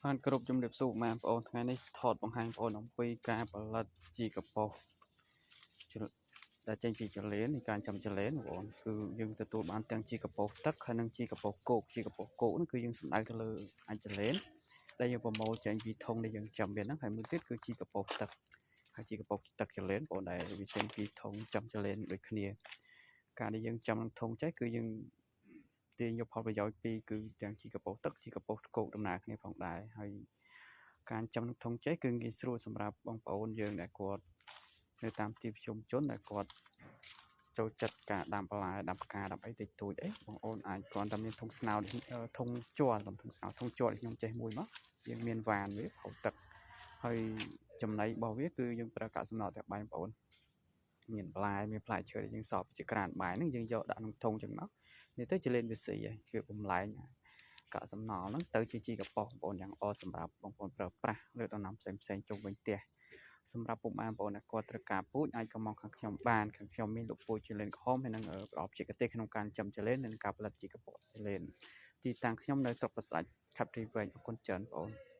Phan group trong điệp số mà bọn ngày nay thọt bằng hàng bọn ông quy ca và là chỉ gặp bộ đã tranh chỉ cho lớn thì càng chăm cho lớn bọn cứ dừng từ tụ bán tăng chỉ gặp bộ tất khả năng chỉ gặp bộ cột chỉ gặp bộ cũ nó cứ dừng sụn ai thơ anh cho lớn đây là bộ mẫu tranh vì thông để dừng chậm biến nó hay muốn tiết cứ chỉ gặp bộ tất hay chỉ gặp bộ tất cho lớn bọn này vì tranh vì thông chăm cho lớn được kia cả để dừng chăm thông trái cứ dừng tiền nhập học về giỏi pi cứ chẳng chỉ gặp bộ tất chỉ gặp bộ cột đồng nạc này phòng đại hay การจำทงใจគឺងាយស្រួលសម្រាប់បងប្អូនយើងដែលគាត់នៅតាមទីប្រជុំជនដែលគាត់ចូលចិត្តការដាំបន្លែដាំផ្កាដាំអីតិចតួចអីបងប្អូនអាចគ្រាន់តែមានធុងស្នោធុងជ័រធុងស្នោធុងជ័រខ្ញុំចេះមួយមកយើងមានវ៉ានវាហៅទឹកហើយចំណីរបស់វាគឺយើងប្រើកាកសំណល់តែបាយបងប្អូនមានបន្លែមានផ្លែឈើដែលយើងសពជាក្រានបាយហ្នឹងយើងយកដាក់ក្នុងធុងចឹងមកនេះទៅជាលេនវាស៊ីហើយវាបំលែង កាកសំណល់ហ្នឹងទៅជាជីកប៉ុស្តិ៍បងប្អូនយ៉ាងល្អសម្រាប់បងប្អូនប្រើប្រាស់លើដំណាំផ្សេងៗជុំវិញផ្ទះសម្រាប់ពុកម៉ែបងប្អូនដែលគាត់ត្រូវការពូជអាចក៏មកខាងខ្ញុំបានខាងខ្ញុំមានលោកពូជចលិនក្រហមហើយនឹងប្រអប់ជាកទេសក្នុងការចំចលិននិងការផលិតជីកប៉ុស្តិ៍ចលិនទីតាំងខ្ញុំនៅស្រុកប្រសាច់ខេត្តរីវែងអរគុណច្រើនបងប្អូន